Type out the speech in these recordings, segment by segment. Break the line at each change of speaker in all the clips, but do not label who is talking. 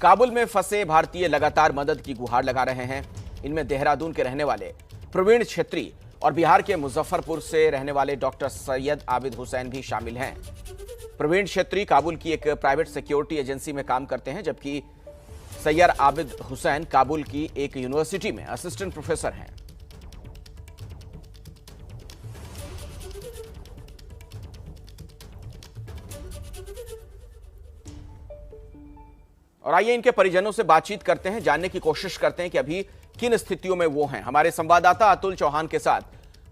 काबुल में फंसे भारतीय लगातार मदद की गुहार लगा रहे हैं। इनमें देहरादून के रहने वाले प्रवीण छेत्री और बिहार के मुजफ्फरपुर से रहने वाले डॉक्टर सैयद आबिद हुसैन भी शामिल हैं। प्रवीण छेत्री काबुल की एक प्राइवेट सिक्योरिटी एजेंसी में काम करते हैं, जबकि सैयद आबिद हुसैन काबुल की एक यूनिवर्सिटी में असिस्टेंट प्रोफेसर हैं। और आइए इनके परिजनों से बातचीत करते हैं, जानने की कोशिश करते हैं कि अभी किन स्थितियों में वो हैं। हमारे संवाददाता अतुल चौहान के साथ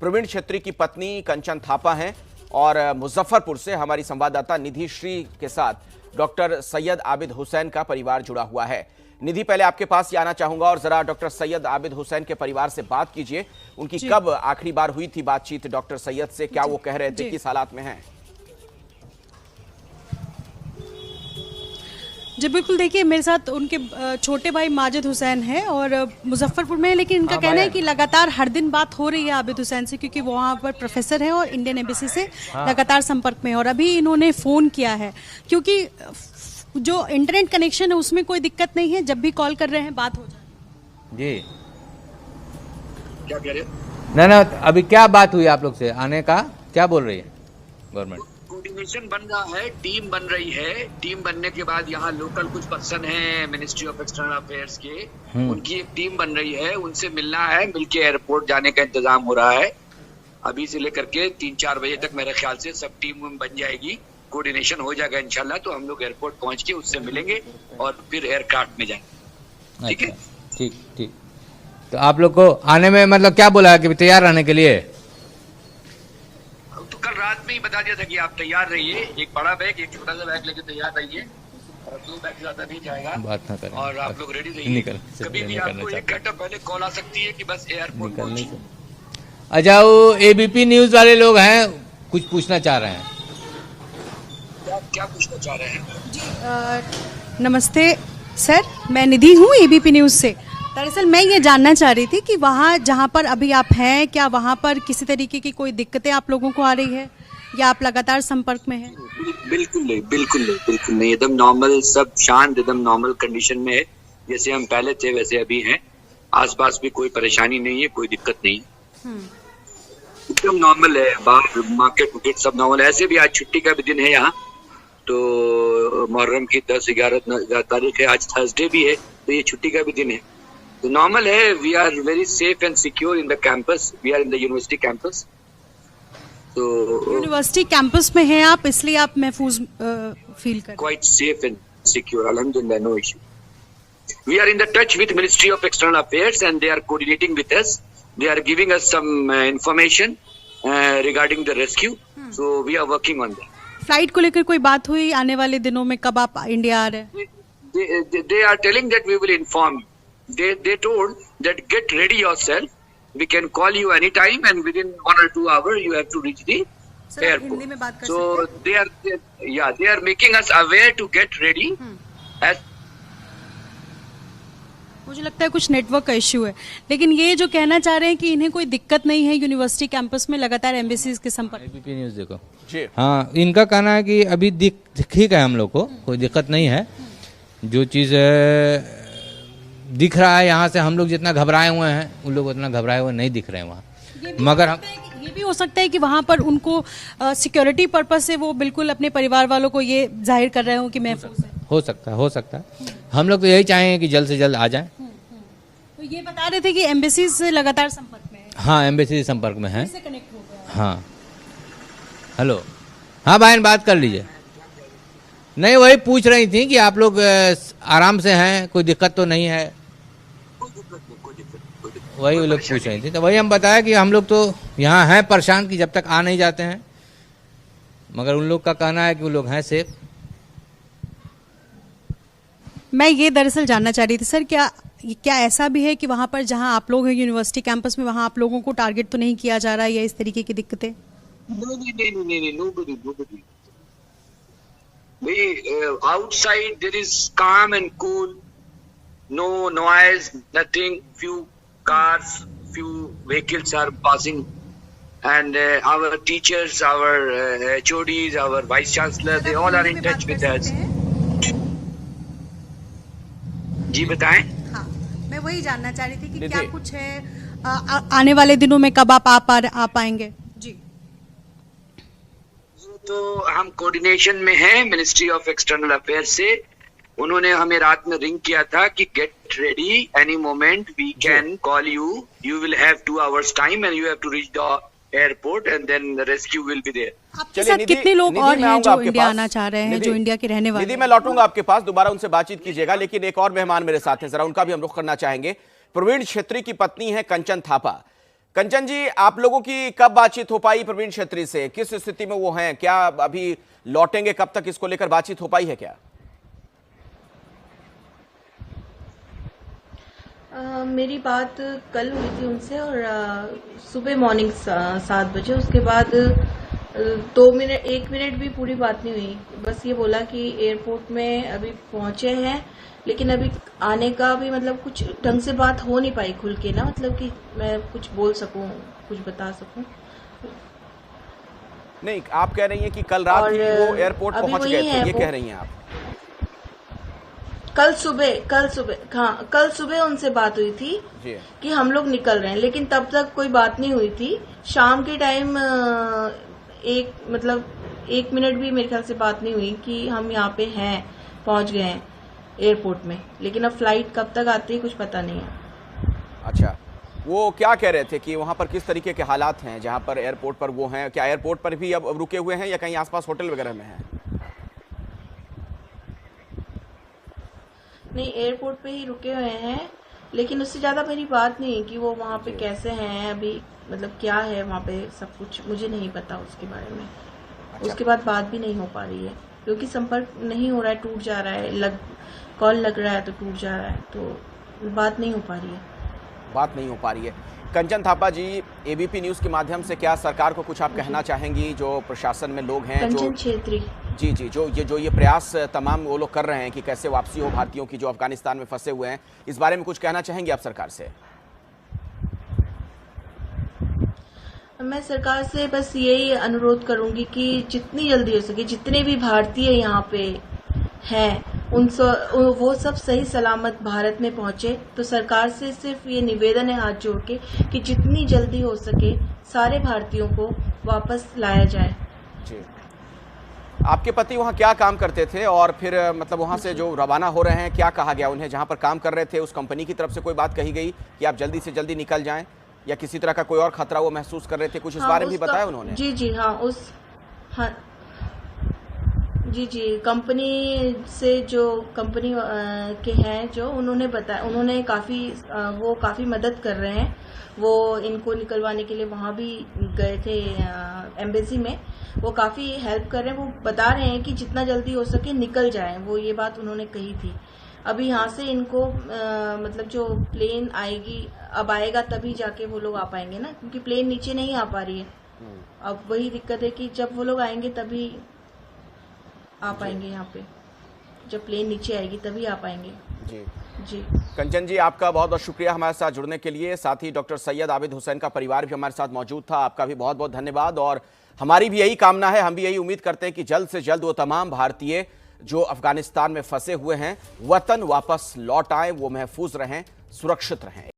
प्रवीण छेत्री की पत्नी कंचन थापा हैं और मुजफ्फरपुर से हमारी संवाददाता निधि श्री के साथ डॉक्टर सैयद आबिद हुसैन का परिवार जुड़ा हुआ है। निधि, पहले आपके पास ही आना चाहूंगा और जरा डॉक्टर सैयद आबिद हुसैन के परिवार से बात कीजिए। उनकी कब आखिरी बार हुई थी बातचीत डॉक्टर सैयद से? क्या वो कह रहे थे, किस हालात में हैं?
जी बिल्कुल, देखिए मेरे साथ उनके छोटे भाई माजिद हुसैन हैं और मुजफ्फरपुर में है, लेकिन इनका कहना है कि लगातार हर दिन बात हो रही है आबिद हुसैन से, क्योंकि वो वहाँ पर प्रोफेसर हैं और इंडियन एम्बेसी से लगातार संपर्क में है। और अभी इन्होंने फ़ोन किया है क्योंकि जो इंटरनेट कनेक्शन है उसमें कोई दिक्कत नहीं है, जब भी कॉल कर रहे हैं बात हो जाती है।
जी क्या कह रहे हो? ना अभी क्या बात हुई आप लोग से आने का, क्या बोल रही है गवर्नमेंट?
कोऑर्डिनेशन बन रहा है, टीम बन रही है। टीम बनने के बाद यहाँ लोकल कुछ पर्सन हैं मिनिस्ट्री ऑफ एक्सटर्नल अफेयर्स के, उनकी एक टीम बन रही है, उनसे मिलना है, मिलके एयरपोर्ट जाने का इंतजाम हो रहा है। अभी से लेकर के 3-4 बजे तक मेरे ख्याल से सब टीम बन जाएगी, कोऑर्डिनेशन हो जाएगा इंशाल्लाह। तो हम लोग एयरपोर्ट पहुंच के उससे मिलेंगे और फिर एयरक्राफ्ट में जाएंगे। ठीक है,
ठीक ठीक। तो आप लोग को आने में मतलब क्या बोला है कि तैयार रहने के लिए?
तो कल रात में ही बता दिया था कि आप तैयार रहिए, एक बड़ा बैग एक छोटा सा बैग लेके तैयार रहिए, और 2 बैग ज्यादा नहीं जाएगा।
बात ना करें
और आप लोग रेडी रहिए। कभी भी आपको 1 घंटा पहले कॉल आ सकती है कि बस एयरपोर्ट पहुंचिए।
अच्छा, वो एबीपी न्यूज वाले लोग हैं, कुछ पूछना चाह रहे हैं।
क्या पूछना चाह रहे हैं?
नमस्ते सर, मैं निधि हूँ एबीपी न्यूज़ से। दरअसल मैं ये जानना चाह रही थी कि वहाँ जहाँ पर अभी आप हैं, क्या वहाँ पर किसी तरीके की कोई दिक्कतें आप लोगों को आ रही है या आप लगातार संपर्क में हैं?
बिल्कुल नहीं, बिल्कुल नहीं, बिल्कुल नहीं। एकदम नॉर्मल, सब शांत, एकदम नॉर्मल कंडीशन में है, जैसे हम पहले थे वैसे अभी हैं। आसपास भी कोई परेशानी नहीं है, कोई दिक्कत नहीं है, एकदम नॉर्मल है। बाहर मार्केट सब नॉर्मल है। ऐसे भी आज छुट्टी का भी दिन है यहाँ, तो मुहर्रम की 10-11 तारीख है, आज थर्सडे भी है, तो ये छुट्टी का भी दिन है, तो नॉर्मल है। We are very safe and secure in the campus, we are in the university campus. तो
यूनिवर्सिटी कैंपस में हैं आप, इसलिए आप महफूज फील कर?
क्वाइट सेफ एंड सिक्योर, अल्हम्दुलिल्लाह, no issue. We are in the touch with ministry of external affairs and they are coordinating with us, they are giving us some information regarding the rescue, so we are working on that.
Flight को लेकर कोई बात हुई आने वाले दिनों में, कब आप इंडिया आ रहे हैं?
They are telling that we will inform you. They told that get ready yourself. We can call you anytime, and within 1 or 2 hours you have to reach the airport.
Hindi में बात कर
So
सकते हैं?
they are making us aware to get ready. As
मुझे लगता है कुछ network का इश्यू है, लेकिन ये जो कहना चाह रहे हैं कि इन्हें कोई दिक्कत नहीं है यूनिवर्सिटी कैंपस में, लगातार एम्बेसीज के संपर्क।
एबीपी न्यूज देखो
जी।
हाँ, इनका कहना है कि अभी ठीक है, हम लोग को कोई दिक्कत नहीं है। जो चीज़ दिख रहा है यहाँ से, हम लोग जितना घबराए हुए हैं उन लोग उतना घबराए हुए नहीं दिख रहे हैं वहाँ। मगर हम
ये भी हो सकता है कि वहाँ पर उनको सिक्योरिटी पर्पस से वो बिल्कुल अपने परिवार वालों को ये जाहिर कर रहे हो कि महफूज है।
हो सकता है। हम लोग तो यही चाहेंगे कि जल्द से जल्द आ जाएं।
तो ये बता रहे थे कि एम्बेसी से लगातार संपर्क में है।
हाँ, एम्बेसी से संपर्क में है।
से कनेक्ट हो गया।
हाँ, हेलो, हाँ बहन, बात कर लीजिए। नहीं, वही पूछ रही थी कि आप लोग आराम से हैं, कोई दिक्कत तो नहीं है? वही वो लोग पूछ रही थी, तो वही हम बताया कि हम लोग तो यहाँ हैं परेशान कि जब तक आ नहीं जाते हैं, मगर उन लोग का कहना है कि वो लोग हैं सेफ।
मैं ये दरअसल जानना चाह रही थी सर, क्या ऐसा भी है कि वहाँ पर जहाँ आप लोग हैं यूनिवर्सिटी कैंपस में, वहाँ आप लोगों को टारगेट तो नहीं किया जा रहा है या इस तरीके की दिक्कतें?
नहीं, nobody. Outside there is calm and cool, no noise, nothing. Few cars, few vehicles are passing, and our teachers, our HODs, our vice chancellor, they all are in touch with us. जी बताएं।
हाँ, मैं वही जानना चाह रही थी कि
निधि।
क्या कुछ है आने वाले दिनों में, कब आप आ पाएंगे जी?
तो हम कोऑर्डिनेशन में हैं मिनिस्ट्री ऑफ एक्सटर्नल अफेयर से। उन्होंने हमें रात में रिंग किया था कि get ready, any moment we can call you, you will have 2 hours time and you have to reach the airport and then the rescue will be there.
आपके साथ कितने लोग और हैं जो इंडिया आना चाह रहे हैं, जो इंडिया के रहने वाले
निधि,
हैं?
मैं लौटूंगा आपके पास, दोबारा उनसे बातचीत कीजिएगा, लेकिन एक और मेहमान मेरे साथ हैं, जरा उनका भी हम रुख करना चाहेंगे। प्रवीण छेत्री की पत्नी है कंचन थापा। कंचन जी, आप लोगों की कब बातचीत हो पाई प्रवीण छेत्री से? किस स्थिति में वो हैं? क्या अभी लौटेंगे कब तक, इसको लेकर बातचीत हो पाई है क्या?
मेरी बात कल हुई थी उनसे और सुबह मॉर्निंग 7 बजे। उसके बाद 1 मिनट भी पूरी बात नहीं हुई। बस ये बोला कि एयरपोर्ट में अभी पहुंचे हैं, लेकिन अभी आने का भी मतलब कुछ ढंग से बात हो नहीं पाई खुल के ना, मतलब कि मैं कुछ बोल सकूं, कुछ बता सकूं।
नहीं, आप कह रही हैं कि कल रात ही वो एयरपोर्ट पहुंच गए थे, ये कह रही हैं आप?
कल सुबह उनसे बात हुई थी कि हम लोग निकल रहे हैं, लेकिन तब तक कोई बात नहीं हुई थी। शाम के टाइम 1 मिनट भी मेरे ख्याल से बात नहीं हुई कि हम यहाँ पे हैं, पहुंच गए हैं एयरपोर्ट में। लेकिन अब फ्लाइट कब तक आती है कुछ पता नहीं है।
अच्छा, वो क्या कह रहे थे कि वहां पर किस तरीके के हालात हैं जहां पर एयरपोर्ट पर वो हैं? क्या एयरपोर्ट पर भी अब रुके हुए हैं या कहीं आसपास होटल वगैरह में हैं?
नहीं, एयरपोर्ट पे ही रुके हुए हैं, लेकिन उससे ज्यादा मेरी बात नहीं है कि वो वहाँ पे कैसे हैं अभी, मतलब क्या है वहाँ पे, सब कुछ मुझे नहीं पता उसके बारे में।
अच्छा।
उसके बाद बात भी नहीं हो पा रही है क्योंकि संपर्क नहीं हो रहा है, टूट जा रहा है, कॉल लग रहा है तो टूट जा रहा है, तो बात नहीं हो पा रही है।
कंचन थापा जी, एबीपी न्यूज के माध्यम से क्या सरकार को कुछ आप कहना चाहेंगी? जो प्रशासन में लोग हैं,
कंचन छेत्री
जी, जो ये प्रयास तमाम वो लोग कर रहे हैं कि कैसे वापसी हो भारतीयों की जो अफगानिस्तान में फंसे हुए हैं, इस बारे में कुछ कहना चाहेंगे आप सरकार से?
मैं सरकार से बस यही अनुरोध करूंगी कि जितनी जल्दी हो सके, जितने भी भारतीय यहाँ पे हैं वो सब सही सलामत भारत में पहुंचे। तो सरकार से सिर्फ ये निवेदन है हाथ जोड़ के कि जितनी जल्दी हो सके सारे भारतीयों को वापस लाया जाए।
जी, आपके पति वहाँ क्या काम करते थे और फिर मतलब वहाँ से जो रवाना हो रहे हैं, क्या कहा गया उन्हें? जहाँ पर काम कर रहे थे उस कंपनी की तरफ से कोई बात कही गई कि आप जल्दी से जल्दी निकल जाएं, या किसी तरह का कोई और खतरा वो महसूस कर रहे थे? कुछ इस बारे में भी बताया उन्होंने?
जी, कंपनी से जो कंपनी के हैं जो उन्होंने बताया, उन्होंने काफी मदद कर रहे हैं। वो इनको निकलवाने के लिए वहाँ भी गए थे एम्बेसी में, वो काफी हेल्प कर रहे हैं। वो बता रहे हैं कि जितना जल्दी हो सके निकल जाएं, वो ये बात उन्होंने कही थी। अभी यहाँ से इनको मतलब जो प्लेन आएगी, अब आएगा तभी जाके वो लोग आ पाएंगे ना, क्योंकि प्लेन नीचे नहीं आ पा रही है। अब वही दिक्कत है कि जब वो लोग आएंगे तभी आ पाएंगे यहाँ पे, जब प्लेन नीचे आएगी तभी आ पाएंगे। जी
कंचन जी, आपका बहुत बहुत शुक्रिया हमारे साथ जुड़ने के लिए। साथ ही डॉक्टर सैयद आबिद हुसैन का परिवार भी हमारे साथ मौजूद था, आपका भी बहुत बहुत धन्यवाद। और हमारी भी यही कामना है, हम भी यही उम्मीद करते हैं कि जल्द से जल्द वो तमाम भारतीय जो अफगानिस्तान में फंसे हुए हैं वतन वापस लौट आए, वो महफूज रहें, सुरक्षित रहें।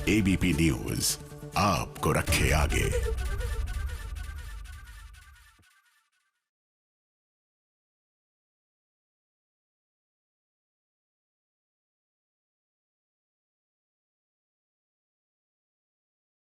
एबीपी न्यूज आपको रखे आगे।